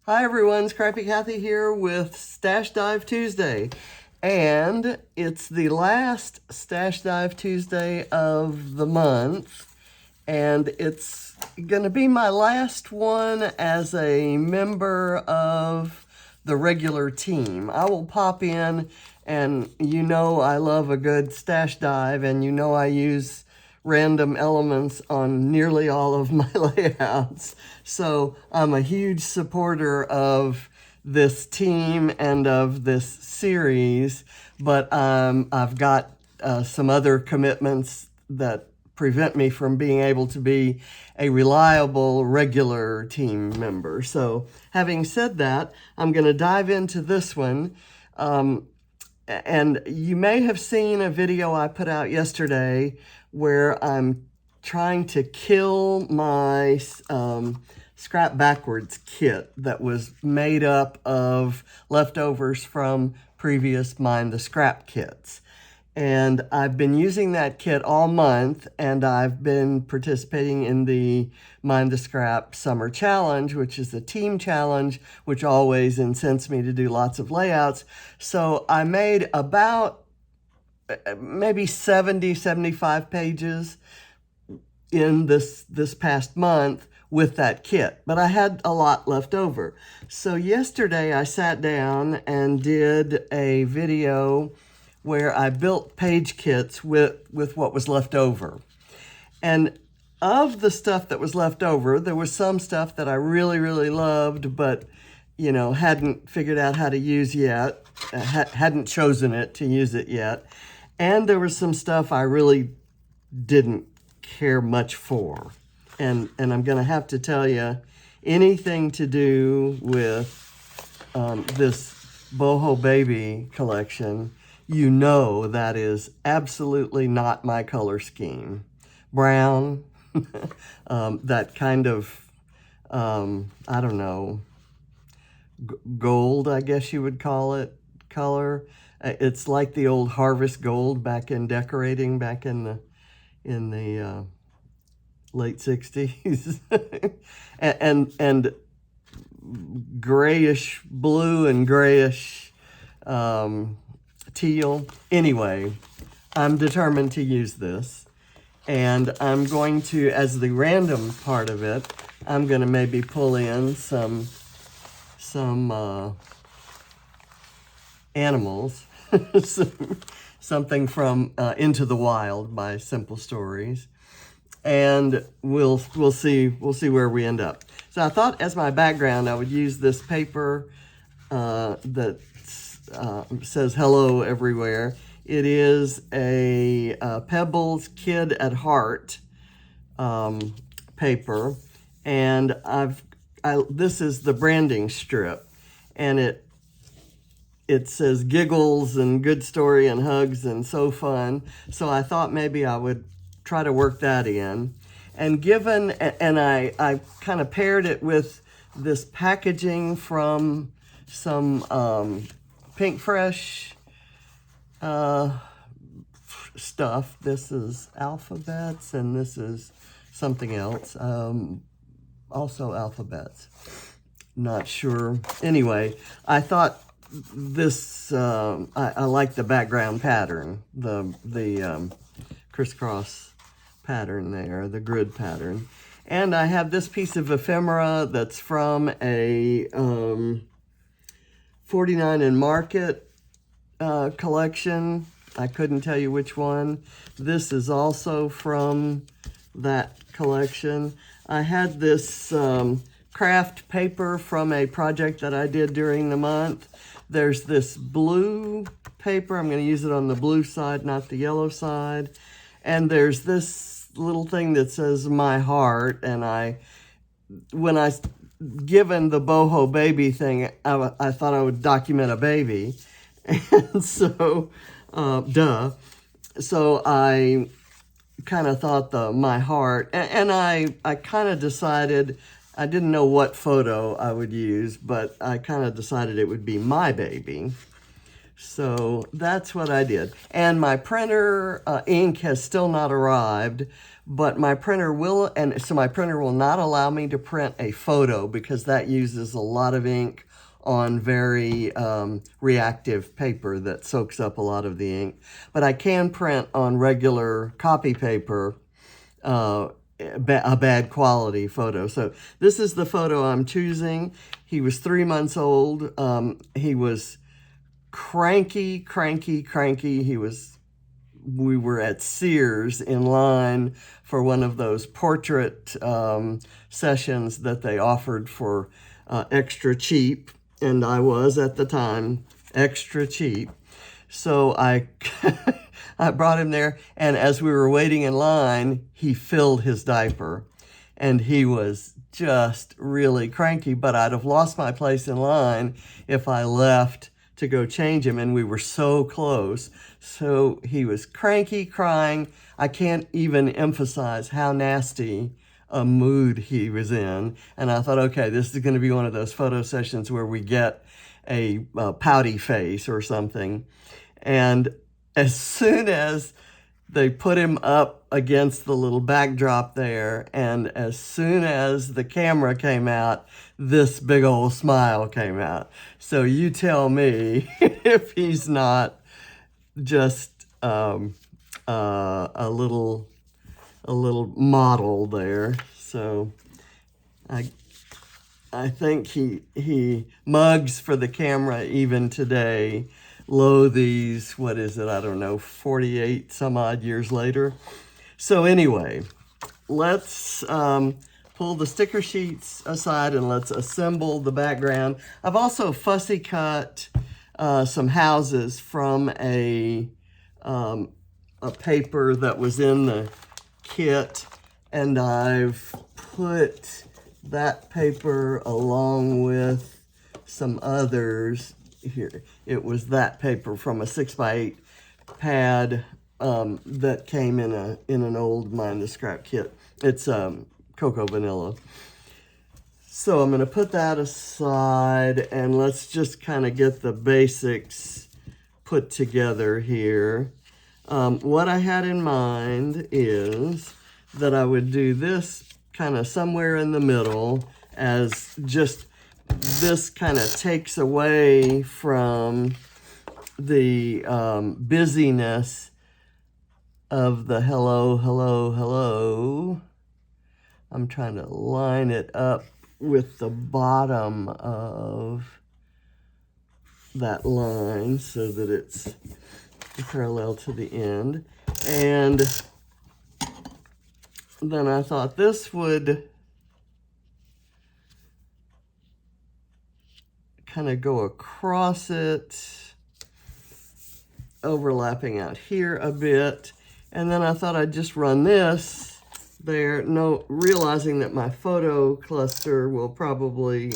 Hi everyone, Scrappy Kathy here with Stash Dive Tuesday. And it's the last Stash Dive Tuesday of the month. And it's going to be my last one as a member of the regular team. I will pop in, and you know I love a good stash dive, and you know I use random elements on nearly all of my layouts. So I'm a huge supporter of this team and of this series, but I've got some other commitments that prevent me from being able to be a reliable regular team member. So having said that, I'm going to dive into this one. And you may have seen a video I put out yesterday where I'm trying to kill my scrap backwards kit that was made up of leftovers from previous Mind the Scrap kits. And I've been using that kit all month, and I've been participating in the Mind the Scrap Summer Challenge, which is a team challenge, which always incents me to do lots of layouts. So I made about maybe 70, 75 pages in this past month with that kit, but I had a lot left over. So yesterday I sat down and did a video where I built page kits with what was left over. And of the stuff that was left over, there was some stuff that I really, really loved, but, you know, hadn't figured out how to use yet, hadn't chosen it to use it yet. And there was some stuff I really didn't care much for. And I'm going to have to tell you, anything to do with this Boho Baby collection, you know that is absolutely not my color scheme. Brown, that kind of, I don't know, gold, I guess you would call it, color. It's like the old harvest gold back in decorating back in the late 60s. and grayish blue and grayish teal. Anyway, I'm determined to use this, and I'm going to, as the random part of it, I'm going to maybe pull in some animals, something from Into the Wild by Simple Stories, and we'll see where we end up. So I thought, as my background, I would use this paper that says hello everywhere. It is a Pebbles Kid at Heart paper, and this is the branding strip, and it says giggles and good story and hugs and so fun. So I thought maybe I would try to work that in. And I kind of paired it with this packaging from some Pink Fresh stuff. This is alphabets, and this is something else. Also alphabets. Not sure. Anyway, I thought this, I like the background pattern, the crisscross pattern there, the grid pattern. And I have this piece of ephemera that's from a 49 and Market collection. I couldn't tell you which one. This is also from that collection. I had this craft paper from a project that I did during the month. There's this blue paper. I'm going to use it on the blue side, not the yellow side. And there's this little thing that says My Heart. And when I given the Boho Baby thing, I thought I would document a baby. And so, duh. So I kind of thought the My Heart, and I kind of decided, I didn't know what photo I would use, but I kind of decided it would be my baby. So that's what I did. And my printer ink has still not arrived, but my printer will, and so my printer will not allow me to print a photo because that uses a lot of ink on very reactive paper that soaks up a lot of the ink. But I can print on regular copy paper a bad quality photo. So this is the photo I'm choosing. He was 3 months old. He was cranky. We were at Sears in line for one of those portrait sessions that they offered for extra cheap. And I was, at the time, extra cheap. So I brought him there, and as we were waiting in line, he filled his diaper. And he was just really cranky, but I'd have lost my place in line if I left to go change him, and we were so close. So he was cranky, crying. I can't even emphasize how nasty a mood he was in. And I thought, okay, this is going to be one of those photo sessions where we get a pouty face or something. And as soon as they put him up against the little backdrop there, and as soon as the camera came out, this big old smile came out. So you tell me if he's not just a little model there. So I think he mugs for the camera even today, lo these, what is it, I don't know, 48 some odd years later. So anyway, let's pull the sticker sheets aside and let's assemble the background. I've also fussy cut some houses from a paper that was in the kit, and I've put that paper along with some others here. It was that paper from a 6x8 pad that came in an old Mind the Scrap kit. It's cocoa vanilla. So I'm going to put that aside, and let's just kind of get the basics put together here. What I had in mind is that I would do this kind of somewhere in the middle, as just this kind of takes away from the busyness of the hello. I'm trying to line it up with the bottom of that line so that it's parallel to the end. And then I thought this would kind of go across it, overlapping out here a bit. And then I thought I'd just run this there, realizing that my photo cluster will probably,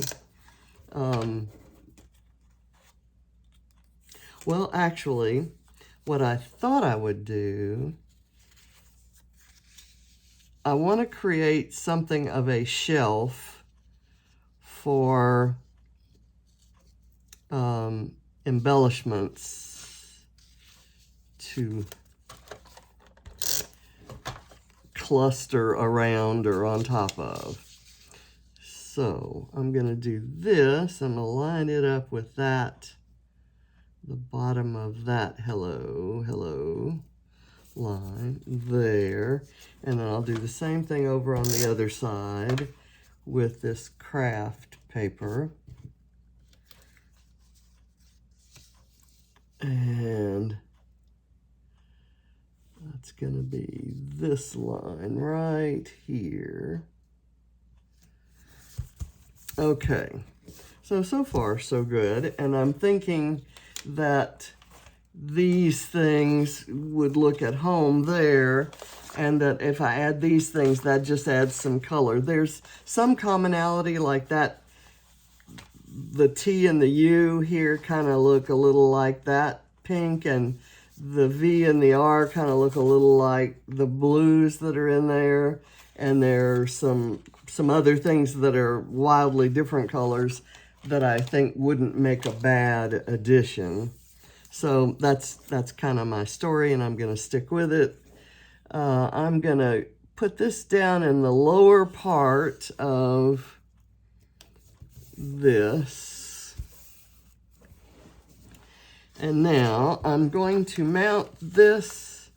well, actually, what I thought I would do, I want to create something of a shelf for embellishments to cluster around or on top of. So I'm going to do this. I'm going to line it up with that, the bottom of that hello line there. And then I'll do the same thing over on the other side with this craft paper. And that's going to be this line right here. Okay, so far so good. And I'm thinking that these things would look at home there, and that if I add these things, that just adds some color. There's some commonality like that. The T and the U here kind of look a little like that pink, and the V and the R kind of look a little like the blues that are in there. And there's some other things that are wildly different colors that I think wouldn't make a bad addition. So that's kind of my story, and I'm going to stick with it. I'm going to put this down in the lower part of this. And now I'm going to mount this.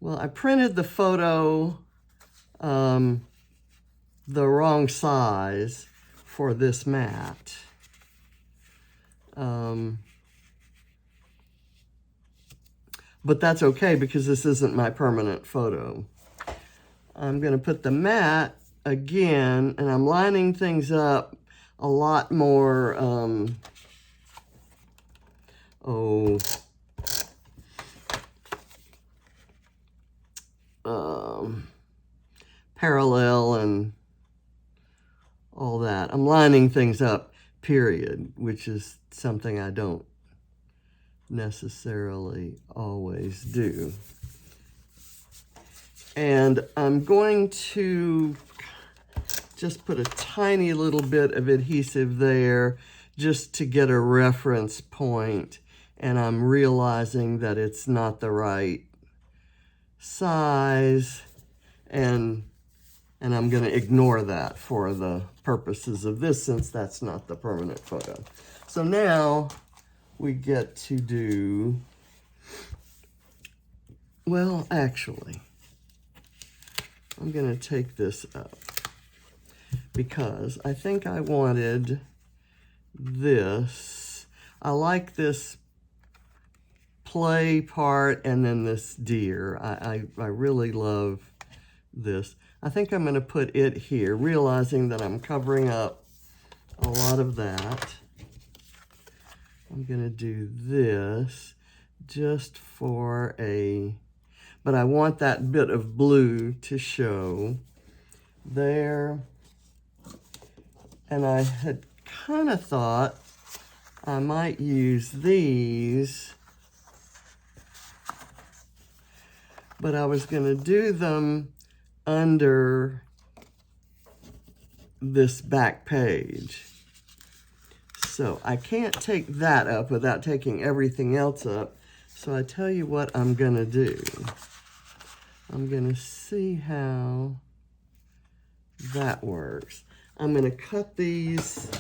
Well, I printed the photo the wrong size for this mat. But that's okay because this isn't my permanent photo. I'm going to put the mat again, and I'm lining things up a lot more, parallel and all that. I'm lining things up, period, which is something I don't necessarily always do. And I'm going to just put a tiny little bit of adhesive there just to get a reference point. And I'm realizing that it's not the right size, and I'm going to ignore that for the purposes of this, since that's not the permanent photo. So now we get to do, well, actually, I'm going to take this up because I think I wanted this. I like this play part and then this deer. I really love this. I think I'm going to put it here, realizing that I'm covering up a lot of that. I'm going to do this just for a, but I want that bit of blue to show there. And I had kind of thought I might use these, but I was going to do them under this back page. So I can't take that up without taking everything else up. So I tell you what I'm going to do. I'm going to see how that works. I'm going to cut these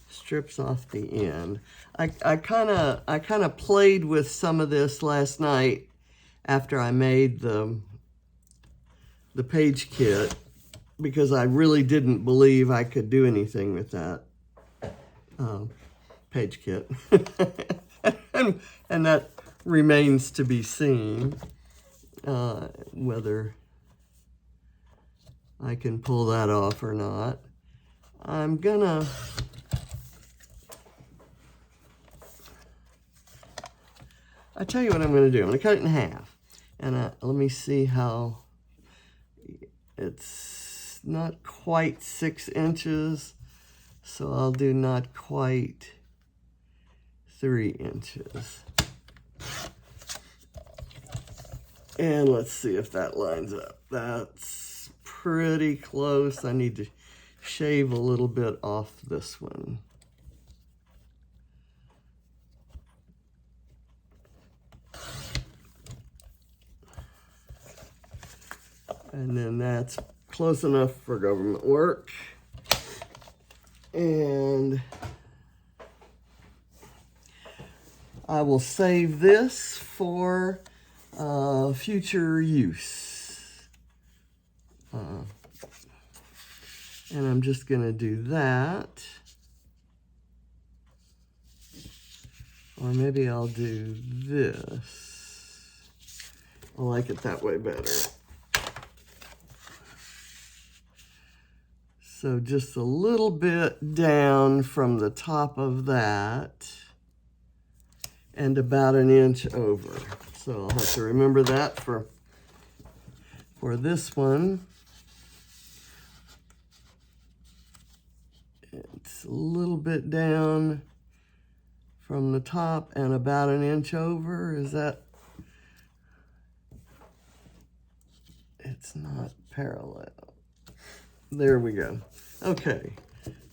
strips off the end. I kind of played with some of this last night after I made the page kit, because I really didn't believe I could do anything with that page kit. and that remains to be seen, whether I can pull that off or not. I'm gonna I tell you what I'm going to do. I'm going to cut it in half. And let me see how, it's not quite 6 inches. So I'll do not quite 3 inches. And let's see if that lines up. That's pretty close. I need to shave a little bit off this one. And then that's close enough for government work. And I will save this for future use. And I'm just going to do that. Or maybe I'll do this. I like it that way better. So just a little bit down from the top of that and about 1 inch over. So I'll have to remember that for this one. It's a little bit down from the top and about 1 inch over. Is that? It's not parallel. There we go. Okay,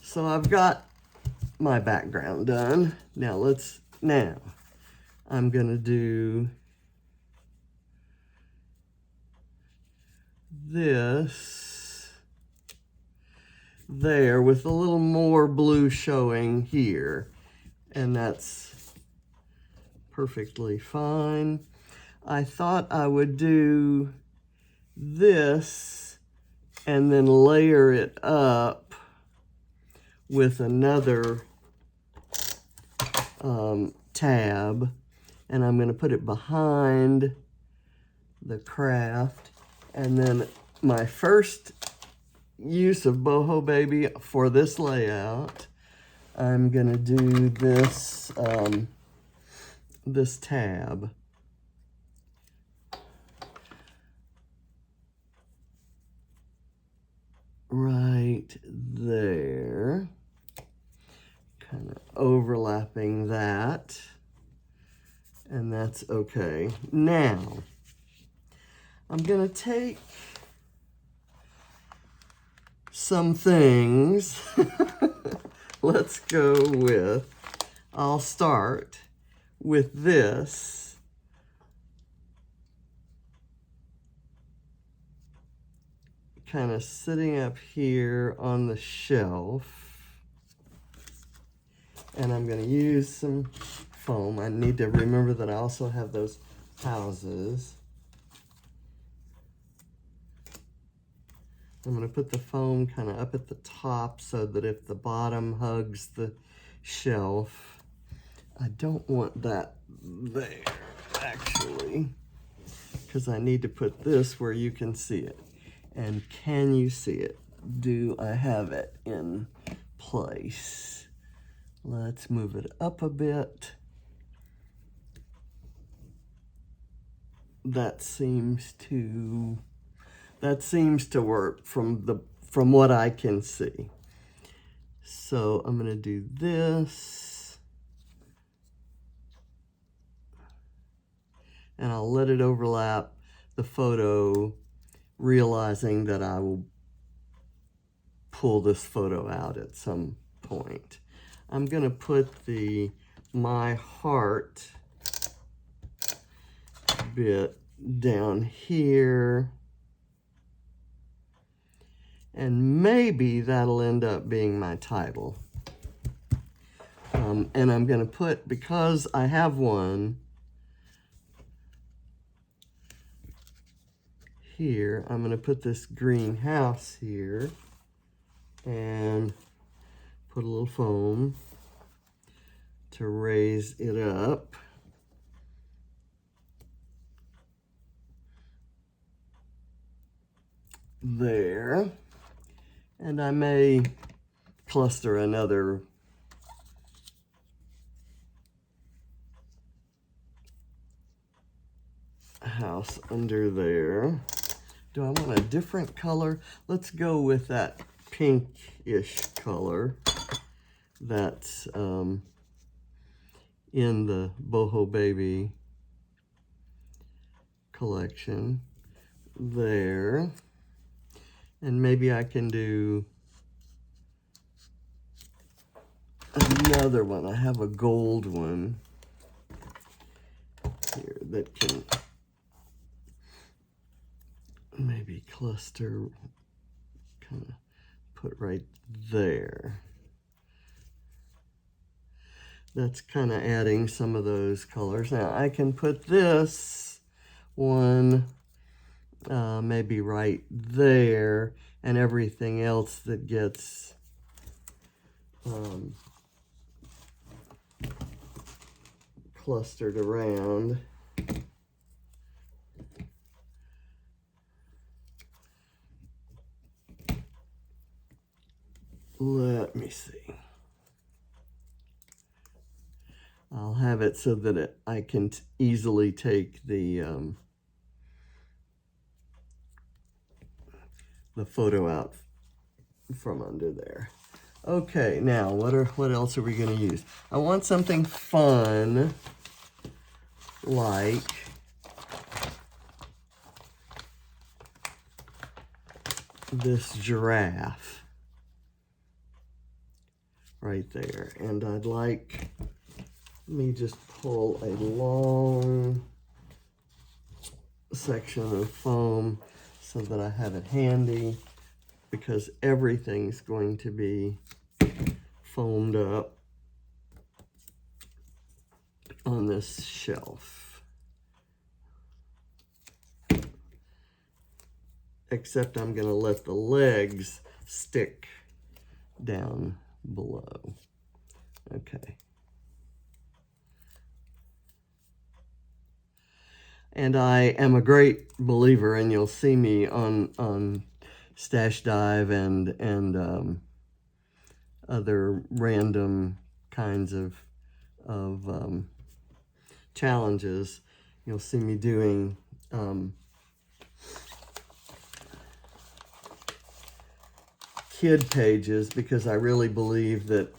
so I've got my background done. Now I'm gonna do this there with a little more blue showing here, and that's perfectly fine. I thought I would do this and then layer it up with another tab, and I'm going to put it behind the craft. And then my first use of Boho Baby for this layout, I'm going to do this this tab. Right there, kind of overlapping that, and that's okay. Now, I'm gonna take some things. Let's go with, I'll start with this. Kind of sitting up here on the shelf, and I'm going to use some foam. I need to remember that I also have those houses. I'm going to put the foam kind of up at the top so that if the bottom hugs the shelf, I don't want that there actually, because I need to put this where you can see it. And can you see it? Do I have it in place? Let's move it up a bit. That seems to work from what I can see. So I'm going to do this, and I'll let it overlap the photo, realizing that I will pull this photo out at some point. I'm going to put my heart bit down here, and maybe that'll end up being my title. And I'm going to put, because I have one here, I'm going to put this green house here and put a little foam to raise it up. There. And I may cluster another house under there. Do I want a different color? Let's go with that pinkish color that's in the Boho Baby collection there. And maybe I can do another one. I have a gold one here that can maybe cluster, kind of put right there. That's kind of adding some of those colors. Now I can put this one maybe right there, and everything else that gets clustered around. Let me see. I'll have it so that I can easily take the photo out from under there. Okay, now what else are we going to use? I want something fun, like this giraffe right there. And I'd like, let me just pull a long section of foam so that I have it handy, because everything's going to be foamed up on this shelf. Except I'm going to let the legs stick down below. Okay. And I am a great believer, and you'll see me on Stash Dive and other random kinds of challenges. You'll see me doing kid pages, because I really believe that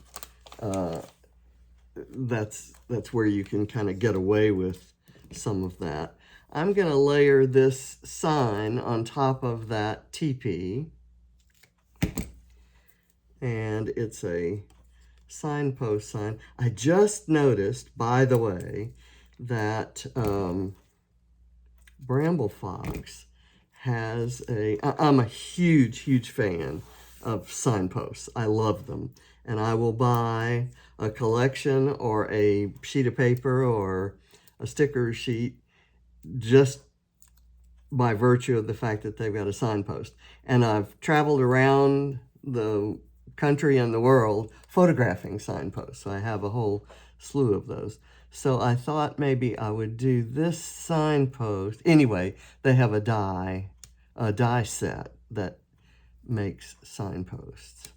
that's where you can kind of get away with some of that. I'm going to layer this sign on top of that teepee, and it's a signpost sign. I just noticed, by the way, that Bramble Fox has I'm a huge fan of signposts. I love them. And I will buy a collection or a sheet of paper or a sticker sheet just by virtue of the fact that they've got a signpost. And I've traveled around the country and the world photographing signposts. So I have a whole slew of those. So I thought maybe I would do this signpost. Anyway, they have a die set that makes signposts.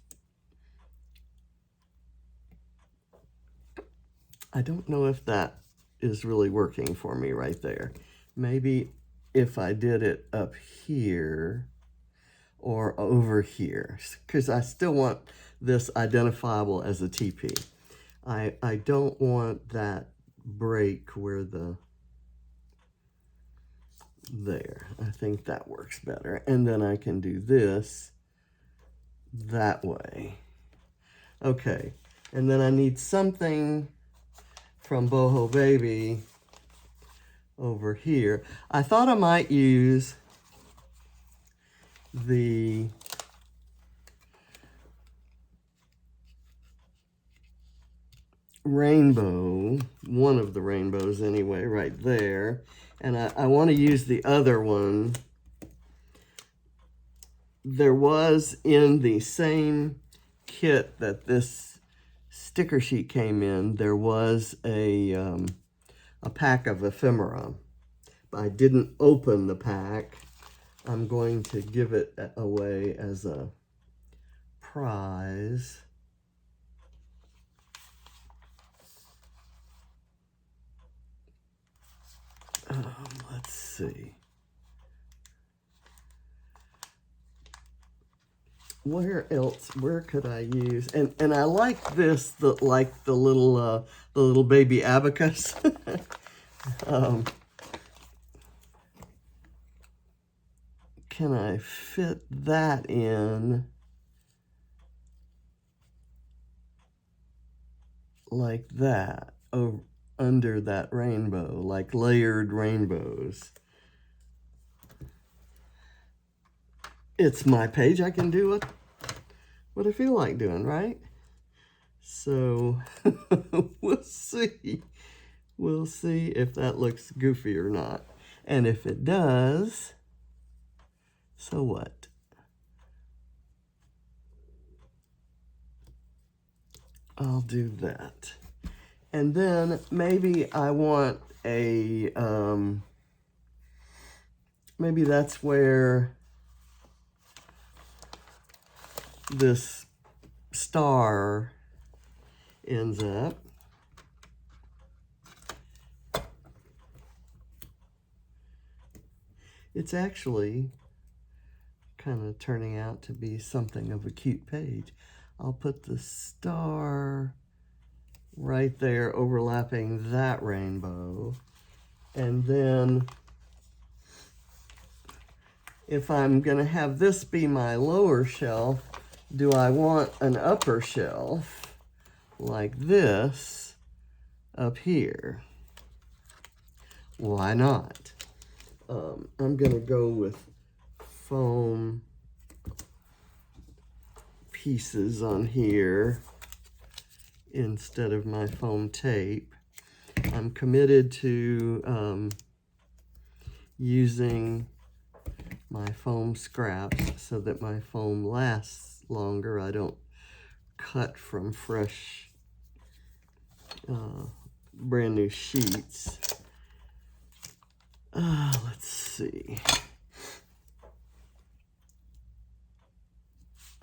I don't know if that is really working for me right there. Maybe if I did it up here or over here, because I still want this identifiable as a teepee. I don't want that break where there. I think that works better. And then I can do this that way. Okay, and then I need something from Boho Baby over here. I thought I might use the rainbow, one of the rainbows anyway, right there. And I want to use the other one. There was in the same kit that this sticker sheet came in, there was a pack of ephemera. I didn't open the pack. I'm going to give it away as a prize. Let's see. Where could I use? And I like this, like the little baby abacus. Can I fit that in like that over under that rainbow, like layered rainbows? It's my page. I can do what I feel like doing, right? So we'll see. We'll see if that looks goofy or not. And if it does, so what? I'll do that. And then maybe I want a, maybe that's where this star ends up. It's actually kind of turning out to be something of a cute page. I'll put the star right there overlapping that rainbow. And then if I'm going to have this be my lower shelf, do I want an upper shelf? like this up here. Why not? I'm gonna go with foam pieces on here instead of my foam tape. I'm committed to using my foam scraps so that my foam lasts longer. I don't cut from fresh, brand new sheets. Let's see.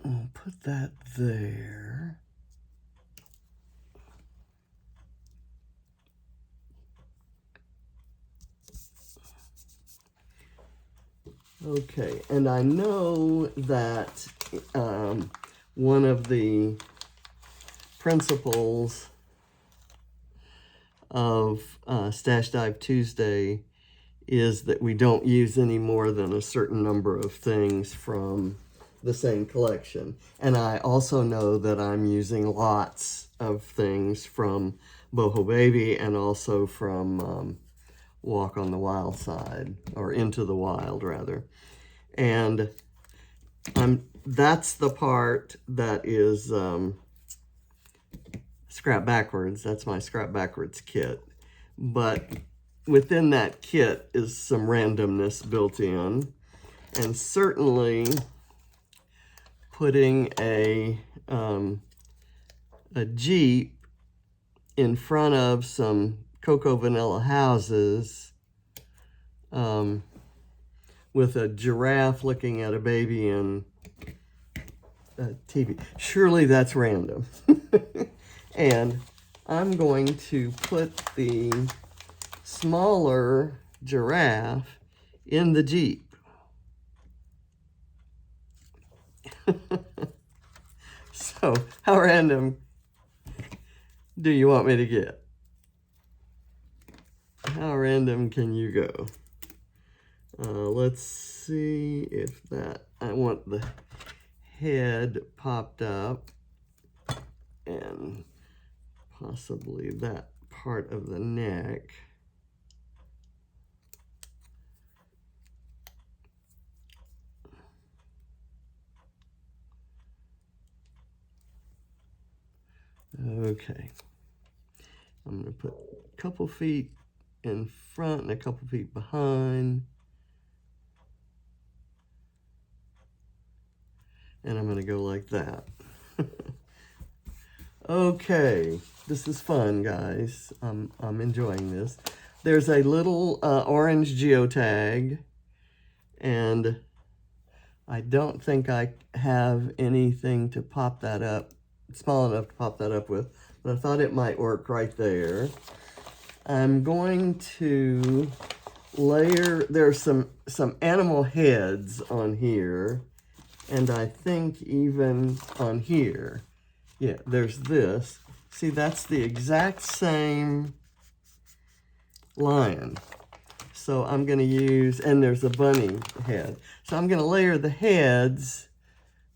I'll put that there. Okay, and I know that one of the principles of Stash Dive Tuesday is that we don't use any more than a certain number of things from the same collection. And I also know that I'm using lots of things from Boho Baby and also from Walk on the Wild Side, or Into the Wild rather. And that's the part that is scrap backwards. That's my scrap backwards kit. But within that kit is some randomness built in, and certainly putting a Jeep in front of some cocoa vanilla houses with a giraffe looking at a baby in a TV. Surely that's random. And I'm going to put the smaller giraffe in the Jeep. So, how random do you want me to get? How random can you go? Let's see if that, I want the head popped up and possibly that part of the neck. Okay, I'm going to put a couple feet in front and a couple feet behind. And I'm going to go like that. Okay, this is fun, guys. I'm enjoying this. There's a little orange geotag, and I don't think I have anything to pop that up, small enough to pop that up with, but I thought it might work right there. I'm going to layer, there's some animal heads on here, and I think even on here, yeah, there's this. See, that's the exact same lion. So I'm going to use, and there's a bunny head. So I'm going to layer the heads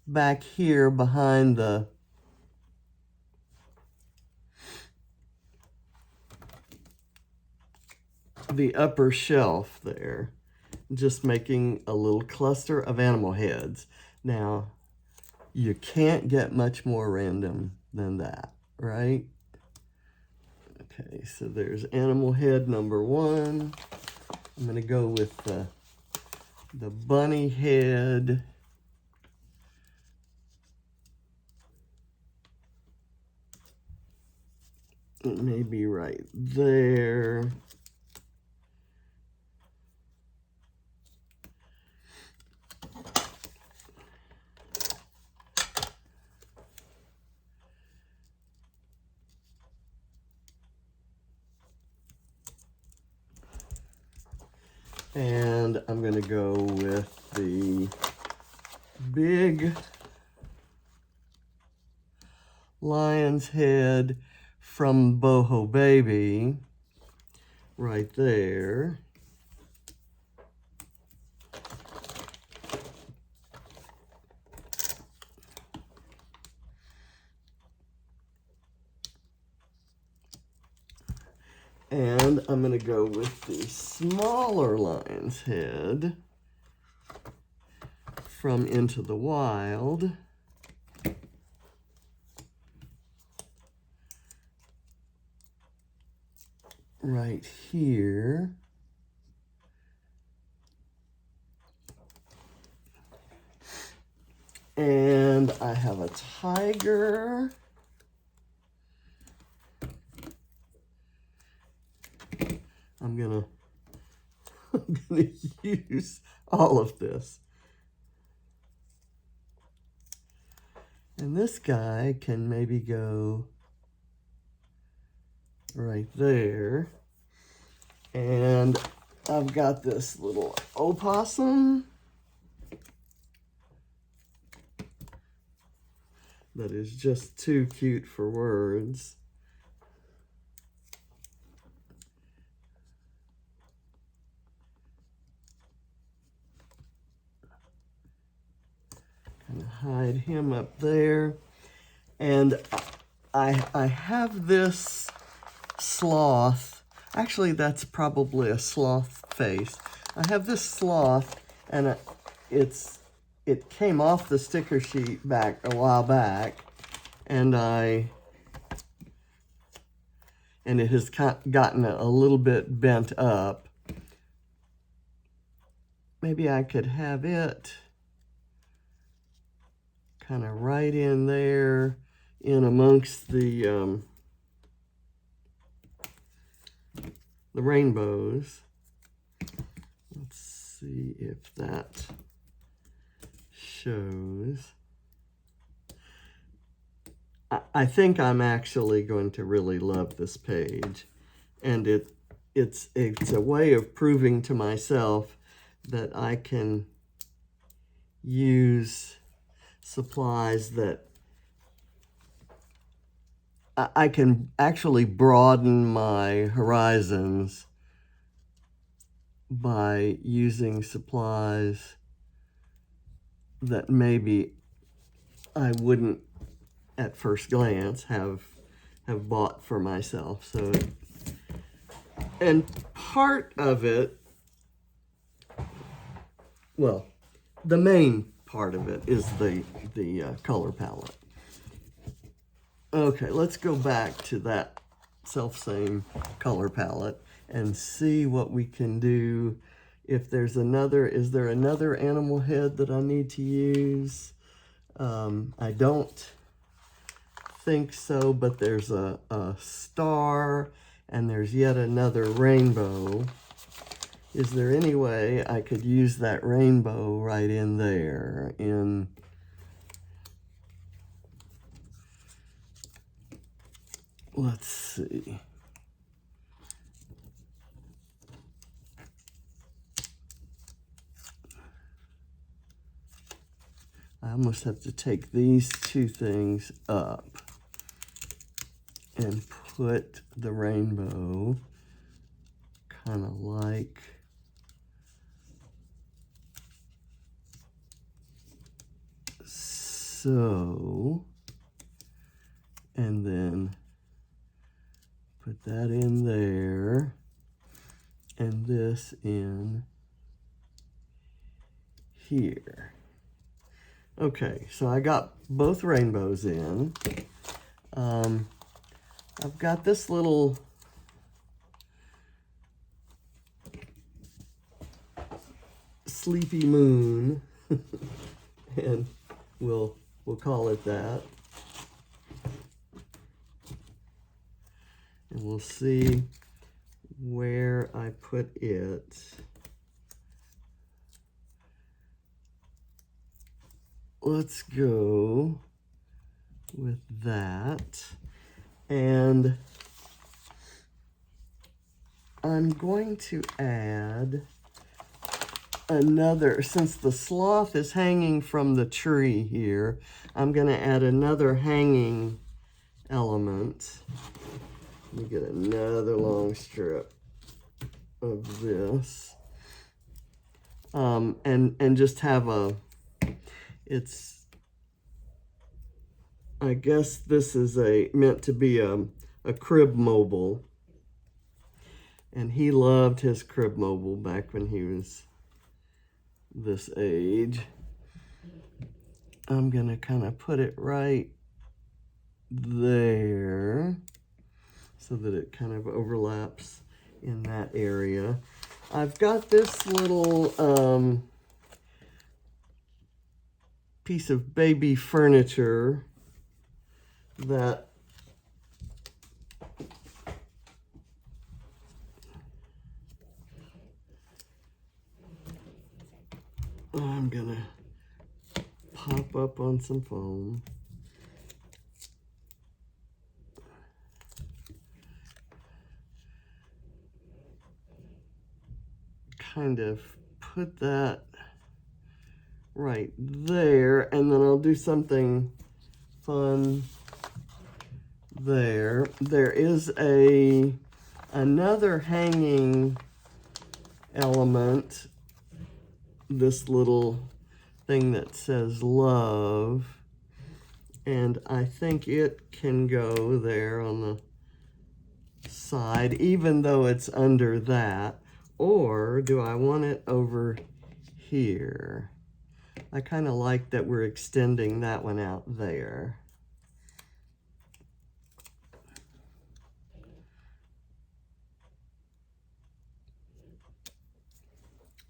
back here behind the upper shelf there, just making a little cluster of animal heads. Now, you can't get much more random than that, right? Okay, so there's animal head number one. I'm going to go with the bunny head. It may be right there. And I'm going to go with the big lion's head from Boho Baby right there. And I'm going to go with the smaller lion's head from Into the Wild. Right here. And I have a tiger. I'm gonna use all of this. And this guy can maybe go right there. And I've got this little opossum that is just too cute for words. Kind of hide him up there. And I have this sloth. Actually, that's probably a sloth face. I have this sloth, and it came off the sticker sheet back a while back, and it has gotten a little bit bent up. Maybe I could have it kind of right in there, in amongst the rainbows. Let's see if that shows. I think I'm actually going to really love this page, and it's a way of proving to myself that I can use supplies that I can actually broaden my horizons by using supplies that maybe I wouldn't at first glance have bought for myself. So, and part of it, well, the main part of it is the color palette. Okay, let's go back to that self-same color palette and see what we can do. If there's another, is there another animal head that I need to use? I don't think so, but there's a star and there's yet another rainbow. Is there any way I could use that rainbow right in there? Let's see. I almost have to take these two things up and put the rainbow kind of like so, and then put that in there, and this in here. Okay, so I got both rainbows in. I've got this little sleepy moon, and we'll call it that. And we'll see where I put it. Let's go with that. And I'm going to add another, since the sloth is hanging from the tree here, I'm going to add another hanging element. Let me get another long strip of this. And just have I guess this is meant to be a crib mobile. And he loved his crib mobile back when he was this age. I'm gonna kind of put it right there so that it kind of overlaps in that area. I've got this little piece of baby furniture that I'm gonna pop up on some foam. Kind of put that right there, and then I'll do something fun there. There is another hanging element, this little thing that says love, and I think it can go there on the side, even though it's under that. Or do I want it over here? I kind of like that we're extending that one out there.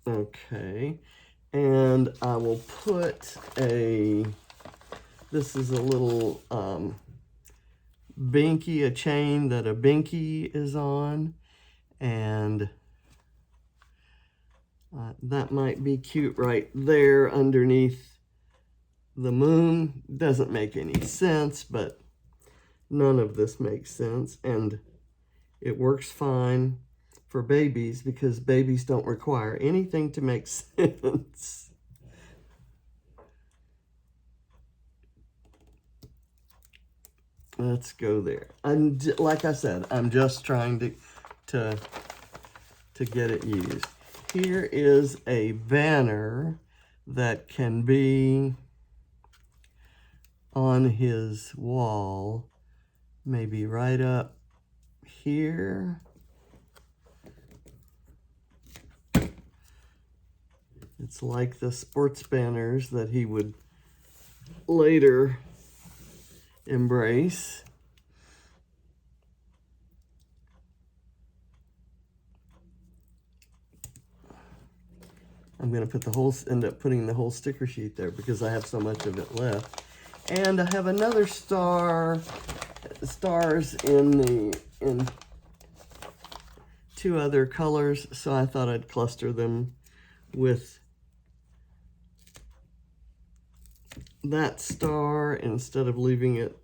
Okay, and I will put this is a little binky, a chain that a binky is on, and that might be cute right there underneath the moon. Doesn't make any sense, but none of this makes sense, and it works fine for babies because babies don't require anything to make sense. Let's go there. And like I said, I'm just trying to get it used. Here is a banner that can be on his wall, maybe right up here. It's like the sports banners that he would later embrace. I'm going to put end up putting the whole sticker sheet there because I have so much of it left. And I have another stars in two other colors, so I thought I'd cluster them with that star instead of leaving it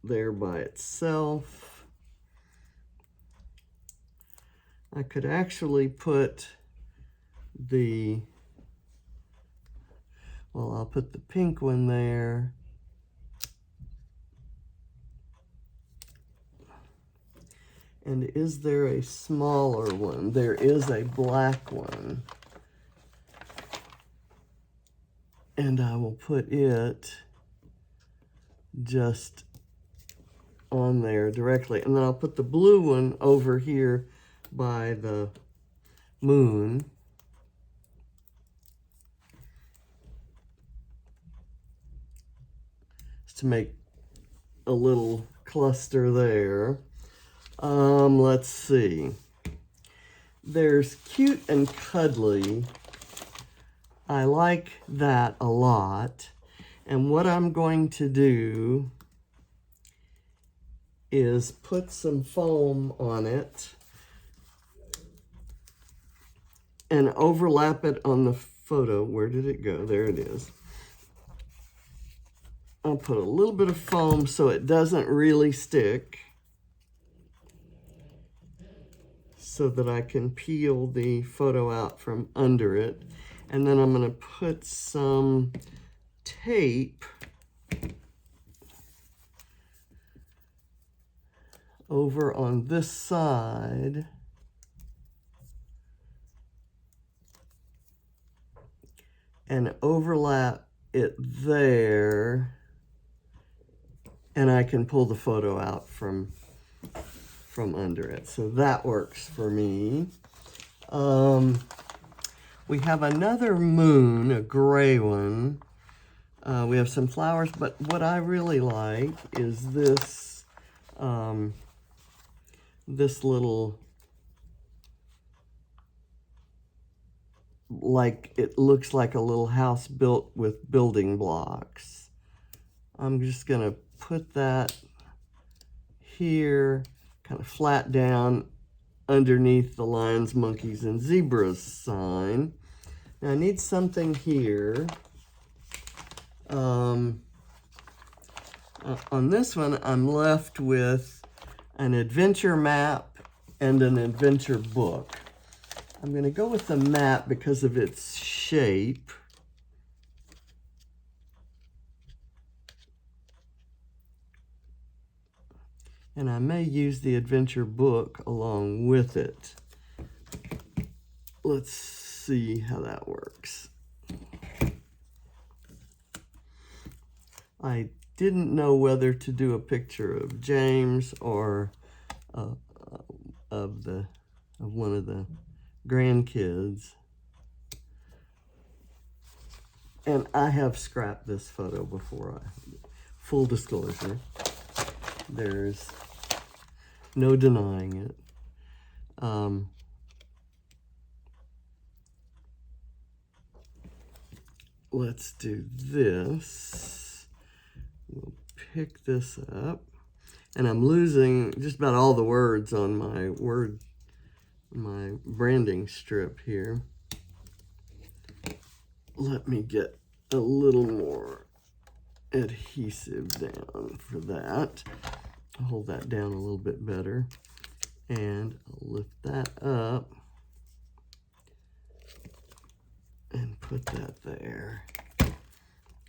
there by itself. I could actually put I'll put the pink one there. And is there a smaller one? There is a black one. And I will put it just on there directly. And then I'll put the blue one over here by the moon. To make a little cluster there. Let's see. There's cute and cuddly. I like that a lot. And what I'm going to do is put some foam on it and overlap it on the photo. Where did it go? There it is. I'll put a little bit of foam so it doesn't really stick, so that I can peel the photo out from under it. And then I'm going to put some tape over on this side. And overlap it there. And I can pull the photo out from from under it. So that works for me. We have another moon, a gray one. We have some flowers, but what I really like is this, this little, like, it looks like a little house built with building blocks. I'm just gonna put that here, kind of flat down underneath the lions, monkeys, and zebras sign. Now I need something here. On this one, I'm left with an adventure map and an adventure book. I'm going to go with the map because of its shape. And I may use the adventure book along with it. Let's see how that works. I didn't know whether to do a picture of James or of one of the grandkids. And I have scrapped this photo before. Full disclosure, there's no denying it. Let's do this. We'll pick this up. And I'm losing just about all the words on my branding strip here. Let me get a little more adhesive down for that. I'll hold that down a little bit better. And I'll lift that up and put that there.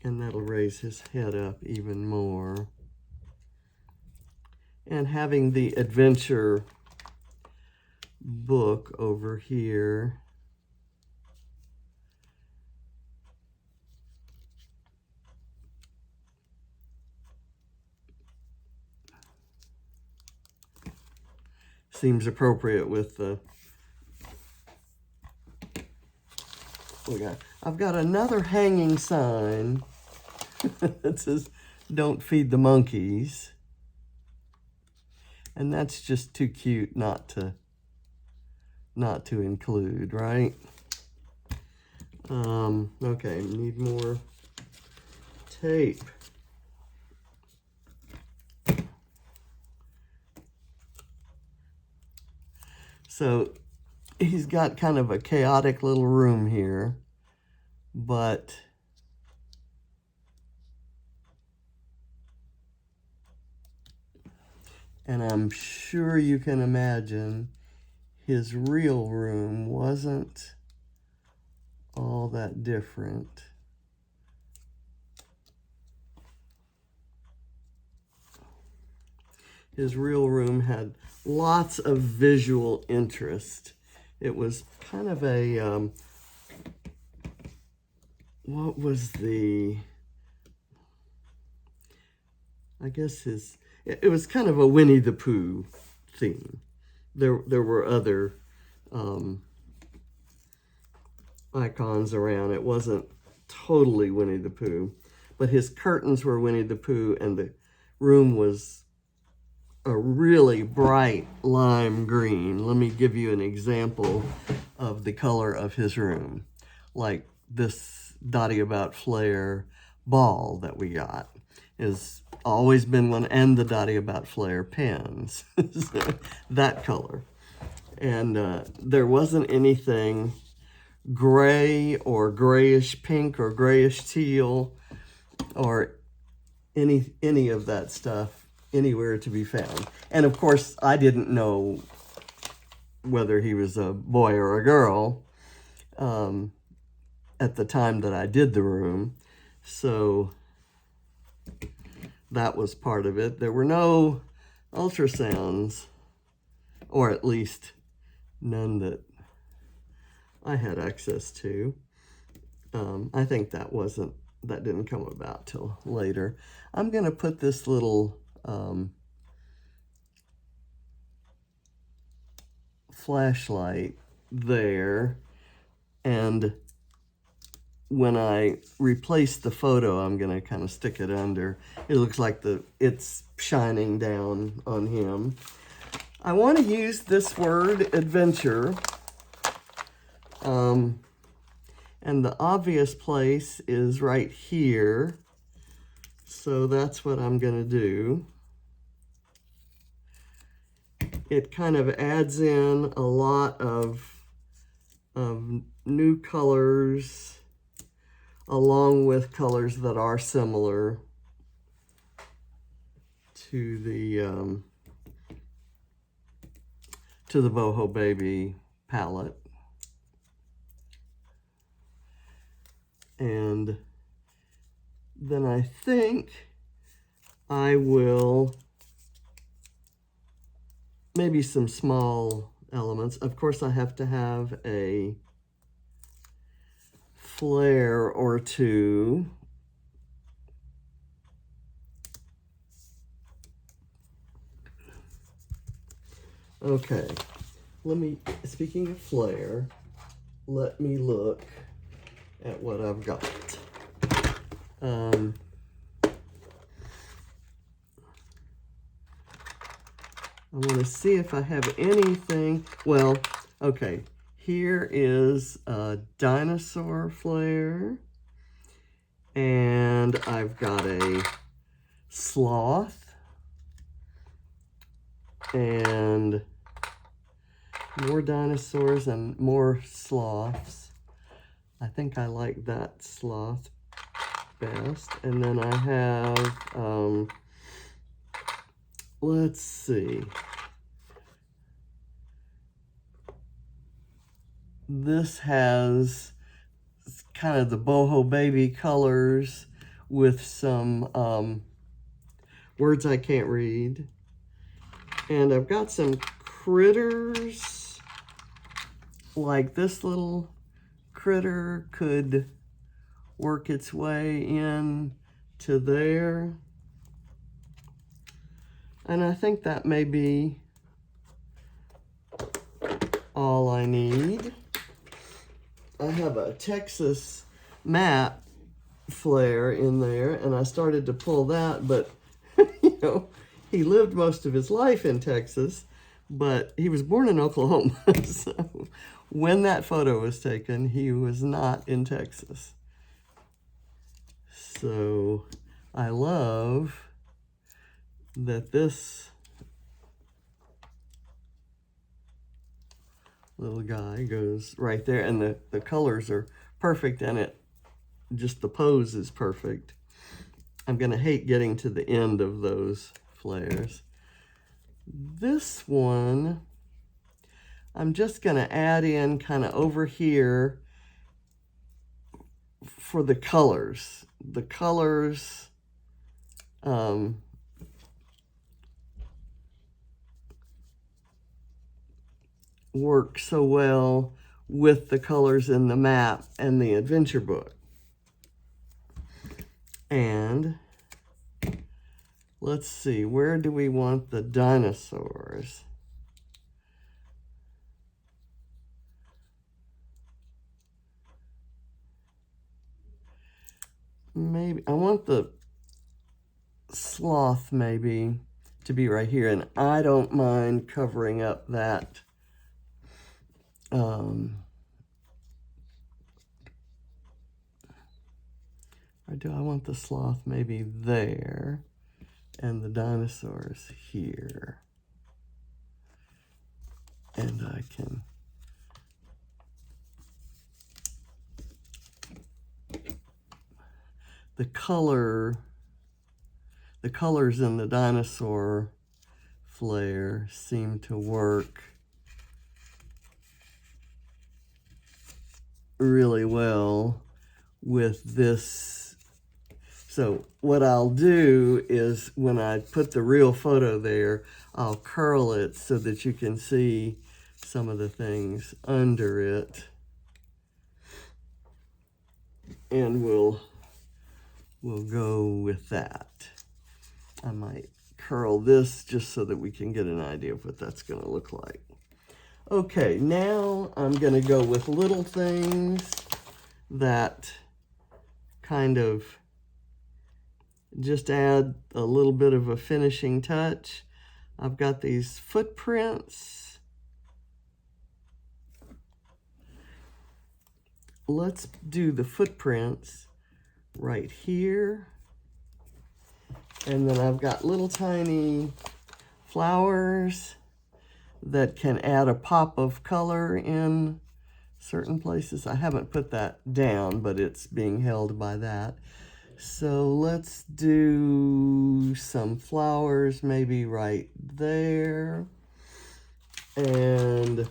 And that'll raise his head up even more. And having the adventure book over here. Seems appropriate with the, I've got another hanging sign that says, "Don't feed the monkeys." And that's just too cute not to include, right? Okay, need more tape. So he's got kind of a chaotic little room here, but and I'm sure you can imagine his real room wasn't all that different. His real room had lots of visual interest. It was kind of a, what was the, I guess it was kind of a Winnie the Pooh theme. There were other icons around. It wasn't totally Winnie the Pooh, but his curtains were Winnie the Pooh, and the room was a really bright lime green. Let me give you an example of the color of his room. Like this Dottie About Flair ball that we got has always been one, and the Dottie About Flair pens. That color. And there wasn't anything gray or grayish pink or grayish teal or any of that stuff anywhere to be found. And of course, I didn't know whether he was a boy or a girl at the time that I did the room. So that was part of it. There were no ultrasounds, or at least none that I had access to. I think that didn't come about till later. I'm gonna put this little flashlight there, and when I replace the photo, I'm going to kind of stick it under. It looks like it's shining down on him. I want to use this word, adventure. And the obvious place is right here. So that's what I'm going to do. It kind of adds in a lot of new colors, along with colors that are similar to the Boho Baby palette. And then I think I will maybe some small elements. Of course, I have to have a flare or two. Okay, speaking of flare, let me look at what I've got. I want to see if I have anything. Well, okay, here is a dinosaur flare, and I've got a sloth, and more dinosaurs and more sloths. I think I like that sloth best. And then I have, let's see. This has kind of the Boho Baby colors with some words I can't read. And I've got some critters, like this little critter could work its way in to there. And I think that may be all I need. I have a Texas map flare in there, and I started to pull that, but you know, he lived most of his life in Texas, but he was born in Oklahoma. So when that photo was taken, he was not in Texas. So I love that this little guy goes right there, and the colors are perfect, and just the pose is perfect. I'm gonna hate getting to the end of those flares. This one, I'm just gonna add in kind of over here for the colors. The colors work so well with the colors in the map and the adventure book. And let's see, where do we want the dinosaurs? Maybe I want the sloth maybe to be right here, and I don't mind covering up that or do I want the sloth maybe there and the dinosaurs here? And I can the colors in the dinosaur flare seem to work really well with this. So what I'll do is when I put the real photo there, I'll curl it so that you can see some of the things under it. And we'll go with that. I might curl this just so that we can get an idea of what that's going to look like. Okay, now I'm going to go with little things that kind of just add a little bit of a finishing touch. I've got these footprints. Let's do the footprints right here. And then I've got little tiny flowers that can add a pop of color in certain places. I haven't put that down, but it's being held by that. So let's do some flowers maybe right there. And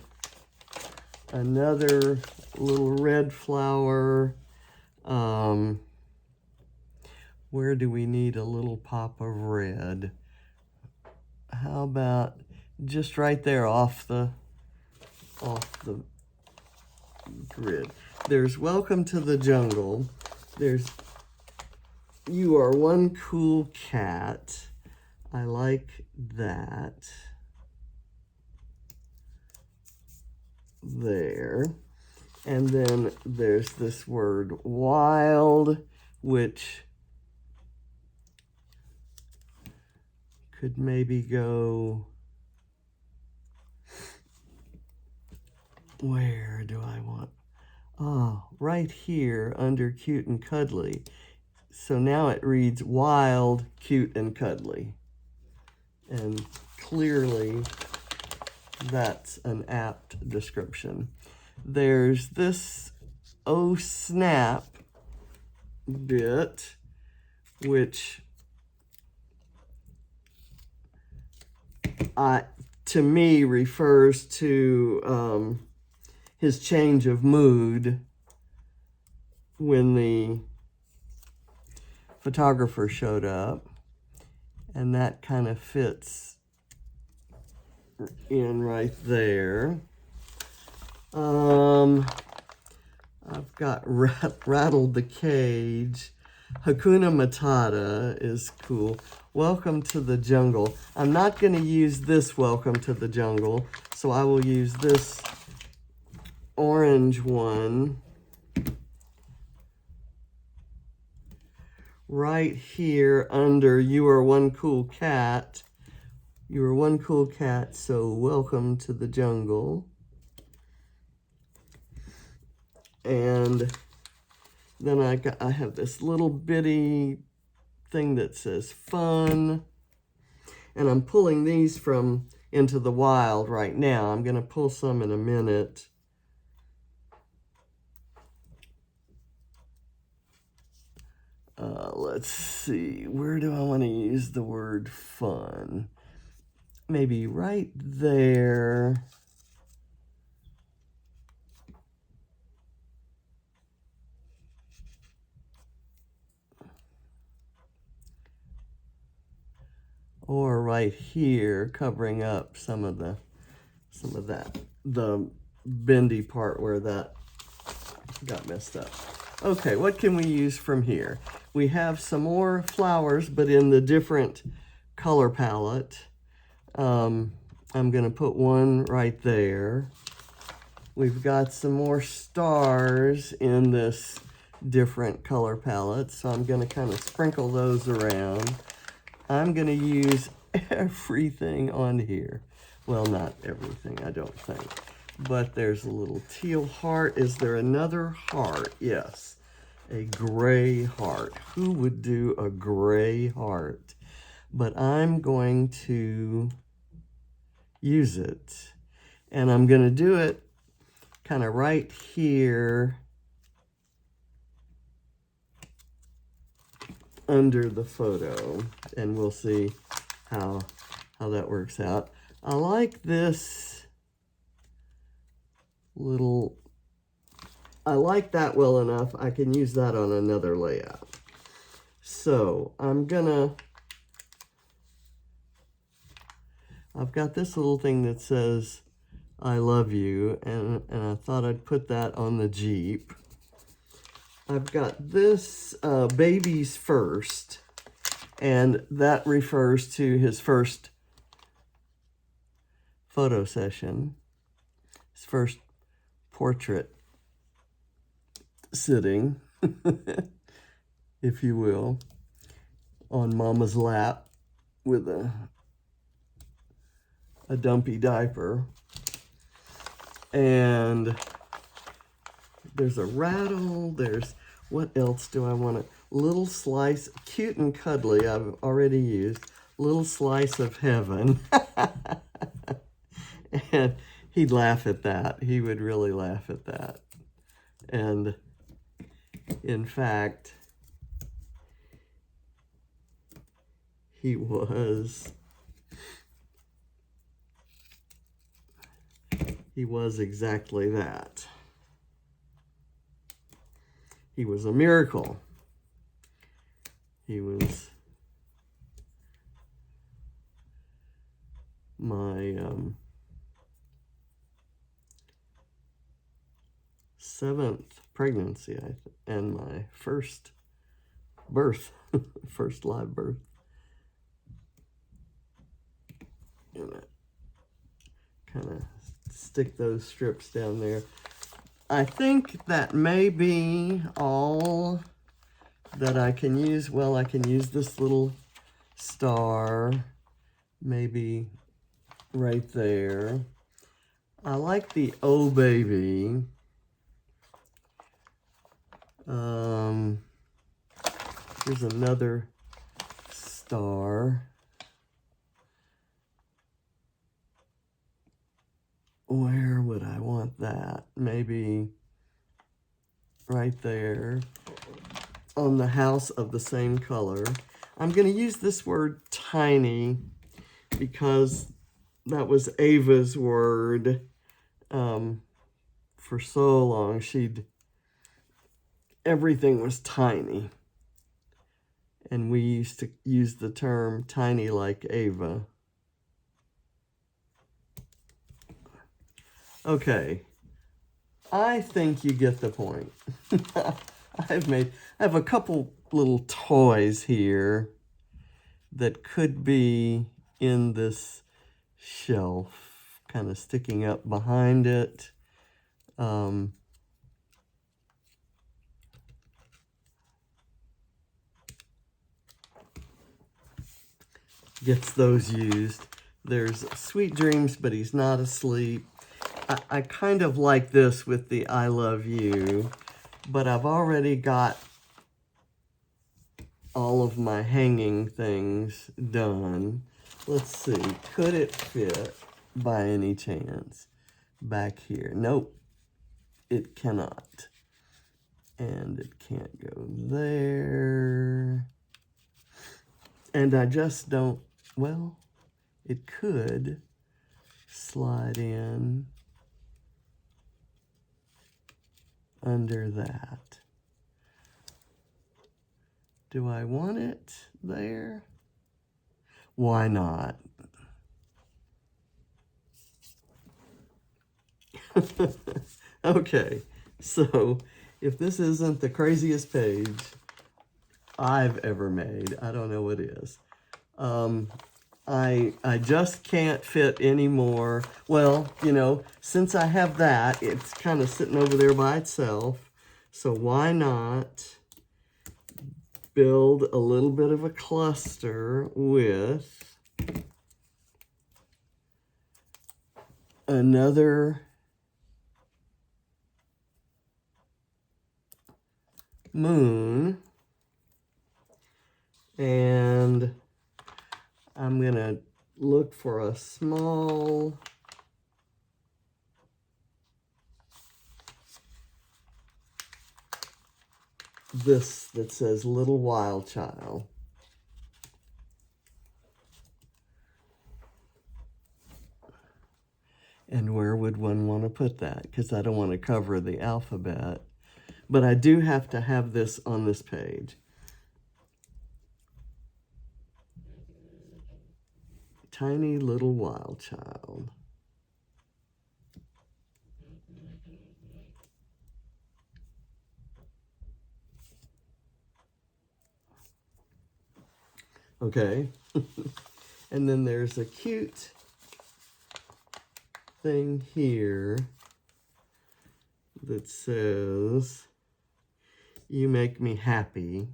another little red flower. Where do we need a little pop of red? How about just right there off the grid. There's Welcome to the Jungle. There's You Are One Cool Cat. I like that. There. And then there's this word wild, which could maybe go, where do I want? Oh, right here under cute and cuddly. So now it reads wild, cute, and cuddly. And clearly that's an apt description. There's this oh snap bit, which to me refers to his change of mood when the photographer showed up, and that kind of fits in right there. I've got Rattled the Cage. Hakuna Matata is cool. Welcome to the Jungle. I'm not going to use this Welcome to the Jungle, so I will use this orange one right here under You Are One Cool Cat. You Are One Cool Cat, so welcome to the jungle. And then I have this little bitty thing that says fun. And I'm pulling these from Into the Wild right now. I'm going to pull some in a minute. Let's see, where do I want to use the word fun? Maybe right there. Or right here, covering up some of that, the bendy part where that got messed up. Okay, what can we use from here? We have some more flowers, but in the different color palette. I'm going to put one right there. We've got some more stars in this different color palette, so I'm going to kind of sprinkle those around. I'm going to use everything on here. Well, not everything, I don't think. But there's a little teal heart. Is there another heart? Yes, a gray heart. Who would do a gray heart? But I'm going to use it. And I'm going to do it kind of right here under the photo. And we'll see how that works out. I like this little, I like that well enough. I can use that on another layout. So I'm gonna, I've got this little thing that says, I love you, and I thought I'd put that on the Jeep. I've got this Baby's First, and that refers to his first photo session. his first portrait sitting, if you will, on Mama's lap with a dumpy diaper. And there's a rattle, there's, what else do I want to, little slice, cute and cuddly, I've already used, little slice of heaven. And he'd laugh at that. He would really laugh at that. And in fact, he was exactly that. He was a miracle. He was my 7th pregnancy, and my first birth, first live birth. And I kind of stick those strips down there. I think that may be all that I can use. Well, I can use this little star, maybe right there. I like the Oh Baby. Here's another star. Where would I want that? Maybe right there on the house of the same color. I'm going to use this word tiny because that was Ava's word for so long. Everything was tiny. And we used to use the term tiny like Ava. Okay, I think you get the point. I have a couple little toys here that could be in this shelf, kind of sticking up behind it. Gets those used. There's Sweet Dreams, but he's not asleep. I kind of like this with the I love you, but I've already got all of my hanging things done. Let's see, could it fit by any chance back here? Nope, it cannot. And it can't go there. And I just don't, well, it could slide in under that. Do I want it there? Why not? Okay, so if this isn't the craziest page I've ever made, I don't know what is. I just can't fit any more. Well, you know, since I have that, it's kind of sitting over there by itself. So why not build a little bit of a cluster with another moon, and I'm going to look for a small this that says Little Wild Child. And where would one want to put that? Because I don't want to cover the alphabet. But I do have to have this on this page. Tiny Little Wild Child. Okay. And then there's a cute thing here that says, "You make me happy."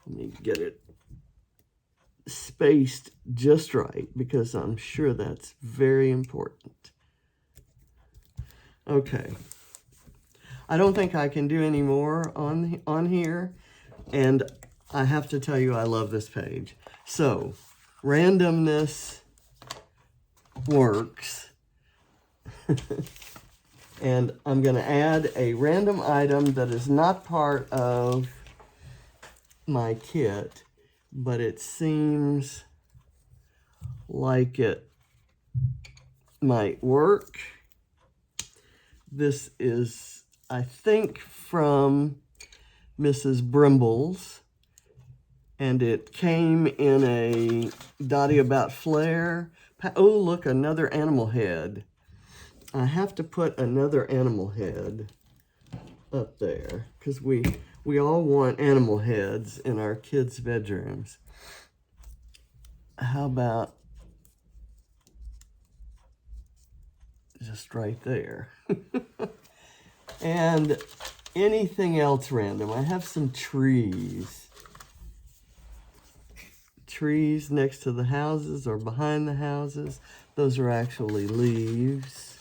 Let me get it spaced just right because I'm sure that's very important. Okay. I don't think I can do any more on here, and I have to tell you I love this page. So, randomness works. And I'm going to add a random item that is not part of my kit, but it seems like it might work. This is, I think, from Mrs. Brimble's, and it came in a Dottie About Flair. Oh, look, another animal head. I have to put another animal head up there because we all want animal heads in our kids' bedrooms. How about just right there? And anything else random? I have some trees. Trees next to the houses or behind the houses. Those are actually leaves.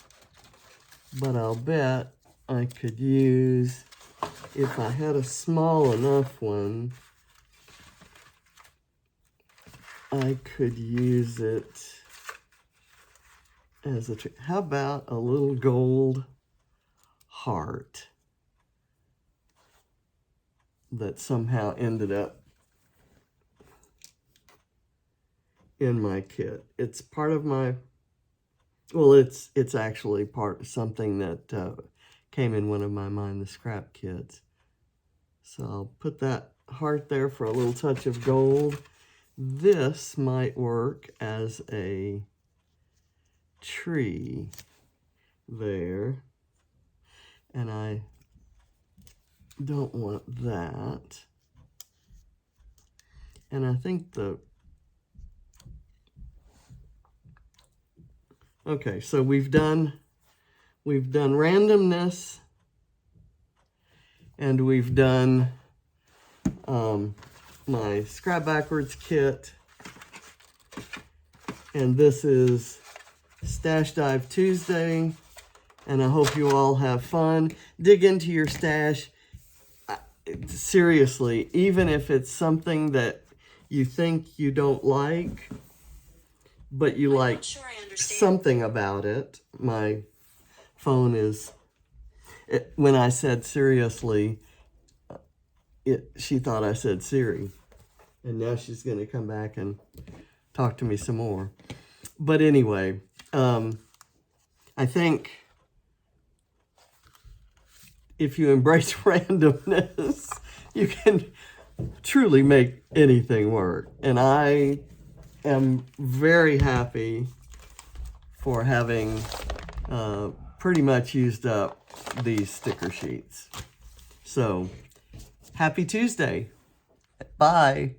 But I'll bet I could use, if I had a small enough one, I could use it as a tree. How about a little gold heart that somehow ended up in my kit? It's part of my, well, it's actually part of something that came in one of my Mind the Scrap kits. So I'll put that heart there for a little touch of gold. This might work as a tree there. And I don't want that. And I think okay, so we've done randomness, and we've done my Scrap Backwards kit, and this is Stash Dive Tuesday, and I hope you all have fun. Dig into your stash. Seriously, even if it's something that you think you don't like, but you like something about it. My phone is, when I said seriously, she thought I said Siri. And now she's going to come back and talk to me some more. But anyway, I think if you embrace randomness, you can truly make anything work. And I am very happy for having pretty much used up these sticker sheets. So, happy Tuesday. Bye.